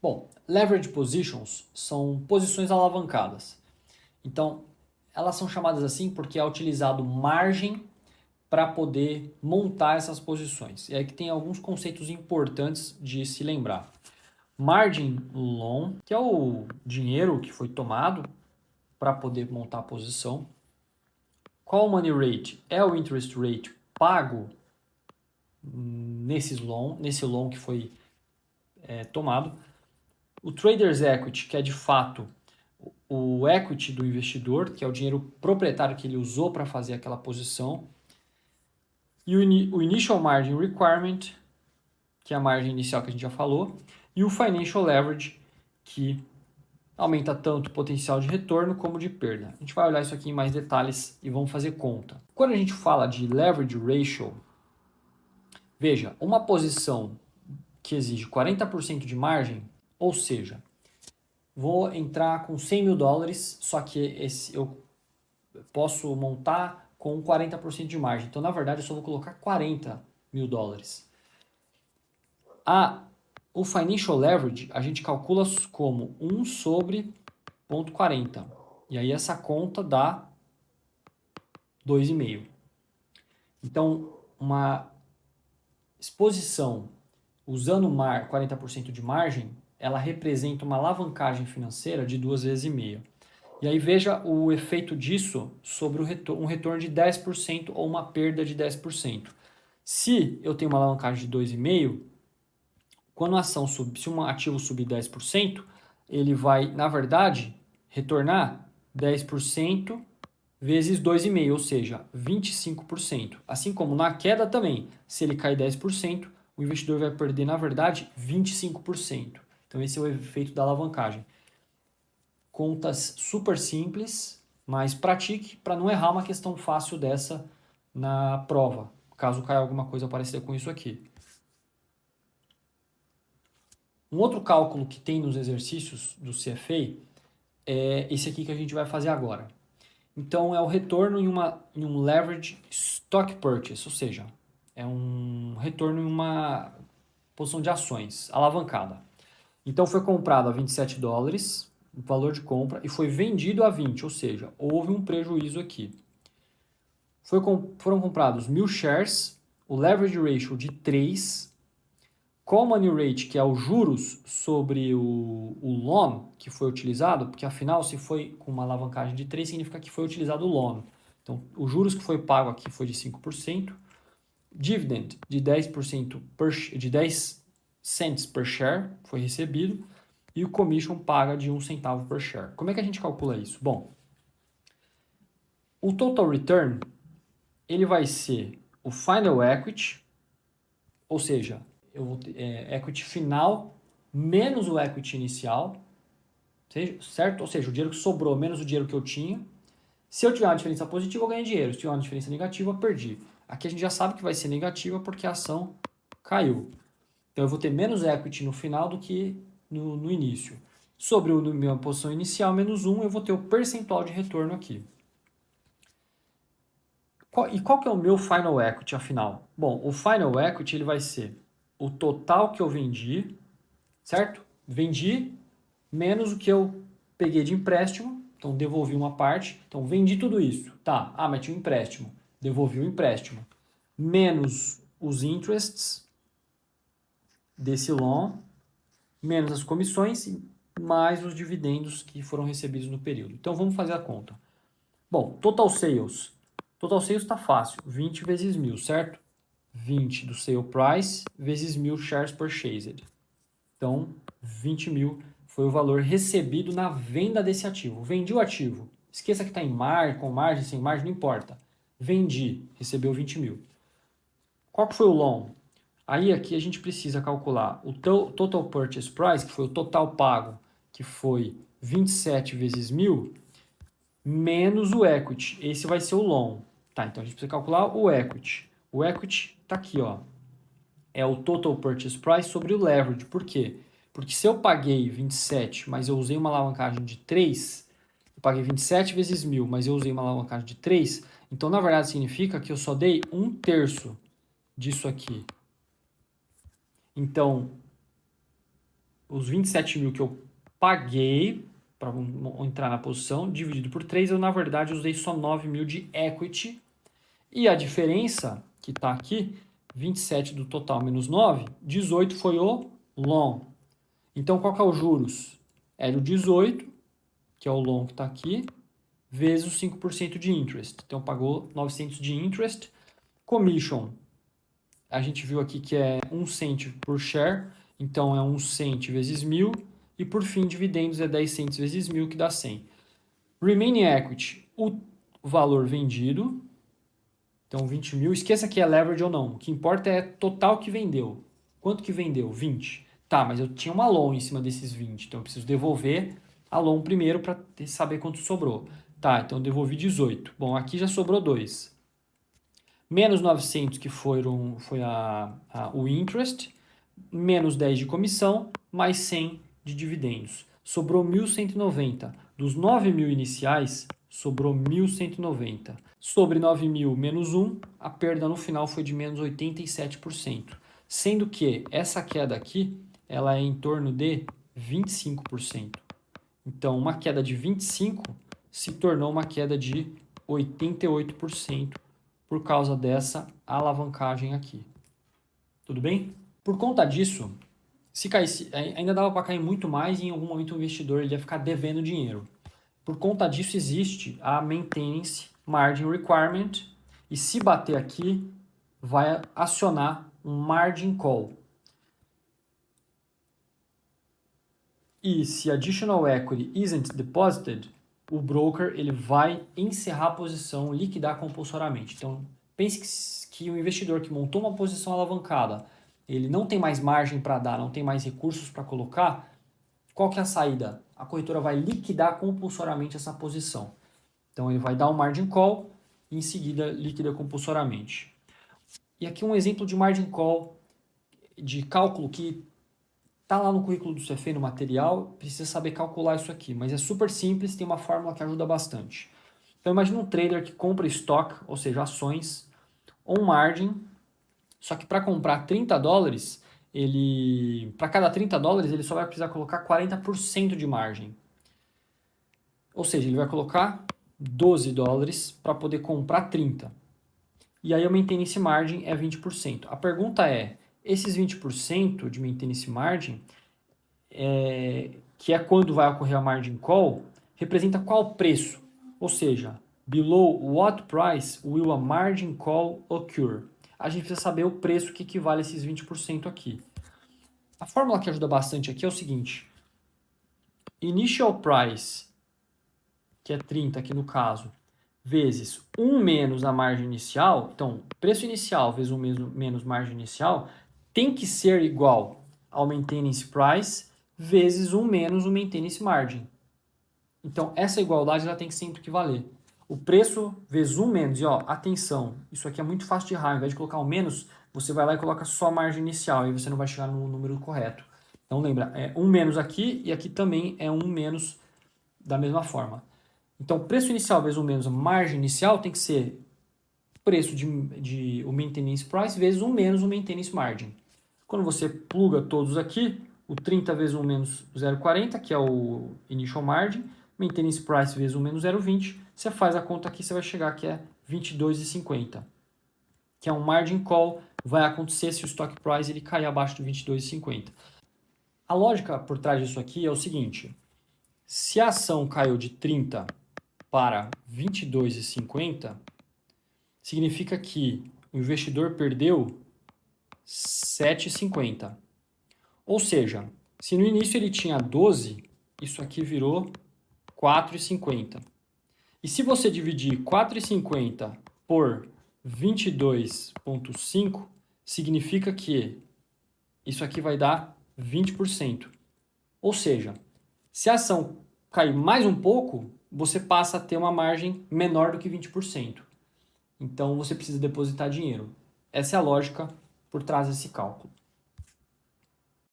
Bom, leverage positions são posições alavancadas. Então, elas são chamadas assim porque é utilizado margem para poder montar essas posições. E aí que tem alguns conceitos importantes de se lembrar. Margin loan, que é o dinheiro que foi tomado para poder montar a posição. Call money rate é o interest rate pago nesse loan que foi tomado. O trader's equity, que é de fato o equity do investidor, que é o dinheiro proprietário que ele usou para fazer aquela posição. E o initial margin requirement, que é a margem inicial que a gente já falou. E o financial leverage, que aumenta tanto o potencial de retorno como de perda. A gente vai olhar isso aqui em mais detalhes e vamos fazer conta. Quando a gente fala de leverage ratio, veja, uma posição que exige 40% de margem, ou seja, vou entrar com 100 mil dólares, só que eu posso montar com 40% de margem. Então, na verdade, eu só vou colocar 40 mil dólares. O financial leverage a gente calcula como 1 sobre 0,40. E aí essa conta dá 2,5. Então, uma exposição usando 40% de margem, ela representa uma alavancagem financeira de 2,5 vezes. E aí veja o efeito disso sobre um retorno de 10% ou uma perda de 10%. Se eu tenho uma alavancagem de 2,5, quando a ação se um ativo subir 10%, ele vai, na verdade, retornar 10% vezes 2,5, ou seja, 25%. Assim como na queda também, se ele cair 10%, o investidor vai perder, na verdade, 25%. Então esse é o efeito da alavancagem. Contas super simples, mas pratique para não errar uma questão fácil dessa na prova, caso caia alguma coisa parecida com isso aqui. Um outro cálculo que tem nos exercícios do CFA é esse aqui que a gente vai fazer agora. Então, é o retorno em um leverage stock purchase, ou seja, é um retorno em uma posição de ações alavancada. Então, foi comprado a 27 dólares, o valor de compra, e foi vendido a 20, ou seja, houve um prejuízo aqui. Foram comprados 1.000 shares, o leverage ratio de 3, call money rate, que é os juros sobre o loan que foi utilizado, porque afinal, se foi com uma alavancagem de 3, significa que foi utilizado o loan. Então, os juros que foi pago aqui foi de 5%, dividend de 10%, de 10 cents per share foi recebido, e o commission paga de 1 centavo per share. Como é que a gente calcula isso? Bom, o total return ele vai ser o final equity, ou seja, eu vou ter, equity final menos o equity inicial, certo? Ou seja, o dinheiro que sobrou menos o dinheiro que eu tinha. Se eu tiver uma diferença positiva, eu ganhei dinheiro. Se tiver uma diferença negativa, eu perdi. Aqui a gente já sabe que vai ser negativa porque a ação caiu. Então eu vou ter menos equity no final do que no início. Sobre a minha posição inicial, menos 1, eu vou ter o percentual de retorno aqui. Qual que é o meu final equity, afinal? Bom, o final equity ele vai ser o total que eu vendi, certo? Vendi menos o que eu peguei de empréstimo, então devolvi uma parte, então vendi tudo isso, tá? Ah, mas tinha um empréstimo, devolvi o empréstimo, menos os interests desse loan, menos as comissões, mais os dividendos que foram recebidos no período. Então vamos fazer a conta. Bom, total sales. Total sales está fácil, 20 vezes 1.000, certo? 20 do sale price vezes 1.000 shares purchased. Então, 20 mil foi o valor recebido na venda desse ativo. Vendi o ativo. Esqueça que está em margem, com margem, sem margem, não importa. Vendi, recebeu 20 mil. Qual que foi o loan? Aí aqui a gente precisa calcular o total purchase price, que foi o total pago, que foi 27 vezes 1.000, menos o equity. Esse vai ser o loan. Tá, então a gente precisa calcular o equity. O equity está aqui, ó. É o total purchase price sobre o leverage. Por quê? Porque se eu paguei 27, mas eu usei uma alavancagem de 3, eu paguei 27 vezes 1.000, mas eu usei uma alavancagem de 3, então na verdade significa que eu só dei 1/3 disso aqui. Então, os 27 mil que eu paguei para entrar na posição, dividido por 3, eu na verdade usei só 9 mil de equity. E a diferença que está aqui, 27 do total menos 9, 18 foi o long. Então qual que é o juros? Era o 18, que é o long que está aqui, vezes os 5% de interest. Então pagou 900 de interest. Commission, a gente viu aqui que é 1 cent por share, então é 1 cent vezes 1.000. E por fim, dividendos é 10 cents vezes 1.000, que dá 100. Remaining equity, o valor vendido. Então 20 mil, esqueça que é leverage ou não. O que importa é total que vendeu. Quanto que vendeu? 20. Tá, mas eu tinha uma loan em cima desses 20, então eu preciso devolver a loan primeiro para saber quanto sobrou. Tá, então eu devolvi 18. Bom, aqui já sobrou 2. Menos 900 que foi o interest, menos 10 de comissão, mais 100 de dividendos. Sobrou 1.190. Dos 9 mil iniciais, sobrou 1.190. Sobre 9 mil menos 1, a perda no final foi de menos 87%. Sendo que essa queda aqui, ela é em torno de 25%. Então, uma queda de 25% se tornou uma queda de 88% por causa dessa alavancagem aqui. Tudo bem? Por conta disso, se caísse, ainda dava para cair muito mais e em algum momento o investidor ele ia ficar devendo dinheiro. Por conta disso existe a Maintenance Margin Requirement e se bater aqui vai acionar um Margin Call. E se Additional Equity isn't deposited, o broker ele vai encerrar a posição, liquidar compulsoriamente. Então pense que o investidor que montou uma posição alavancada, ele não tem mais margem para dar, não tem mais recursos para colocar, qual que é a saída? A corretora vai liquidar compulsoriamente essa posição. Então ele vai dar um margin call e em seguida liquida compulsoriamente. E aqui um exemplo de margin call de cálculo que está lá no currículo do CFA, no material, precisa saber calcular isso aqui, mas é super simples, tem uma fórmula que ajuda bastante. Então imagina um trader que compra estoque, ou seja, ações, on margin, só que para comprar 30 dólares, para cada 30 dólares, ele só vai precisar colocar 40% de margem. Ou seja, ele vai colocar 12 dólares para poder comprar 30. E aí o maintenance margin é 20%. A pergunta é, esses 20% de maintenance margin, que é quando vai ocorrer a margin call, representa qual preço? Ou seja, below what price will a margin call occur? A gente precisa saber o preço que equivale a esses 20% aqui. A fórmula que ajuda bastante aqui é o seguinte. Initial price, que é 30 aqui no caso, vezes 1 menos a margem inicial. Então, preço inicial vezes 1 menos margem inicial tem que ser igual ao maintenance price vezes 1 menos o maintenance margin. Então, essa igualdade ela tem que sempre equivaler. O preço vezes 1 menos, e ó, atenção, isso aqui é muito fácil de errar, ao invés de colocar um menos, você vai lá e coloca só a margem inicial, e você não vai chegar no número correto. Então lembra, é 1 menos aqui, e aqui também é 1 menos da mesma forma. Então, preço inicial vezes 1 menos a margem inicial tem que ser preço de o maintenance price vezes 1 menos o maintenance margin. Quando você pluga todos aqui, o 30 vezes 1 menos 0,40, que é o initial margin, maintenance price vezes 1 menos 0,20, você faz a conta aqui, você vai chegar que é 22,50, que é um margin call, vai acontecer se o stock price ele cair abaixo de 22,50. A lógica por trás disso aqui é o seguinte, se a ação caiu de 30 para 22,50, significa que o investidor perdeu 7,50. Ou seja, se no início ele tinha 12, isso aqui virou 4,50. E se você dividir 4,50 por 22,5, significa que isso aqui vai dar 20%. Ou seja, se a ação cair mais um pouco, você passa a ter uma margem menor do que 20%. Então você precisa depositar dinheiro. Essa é a lógica por trás desse cálculo.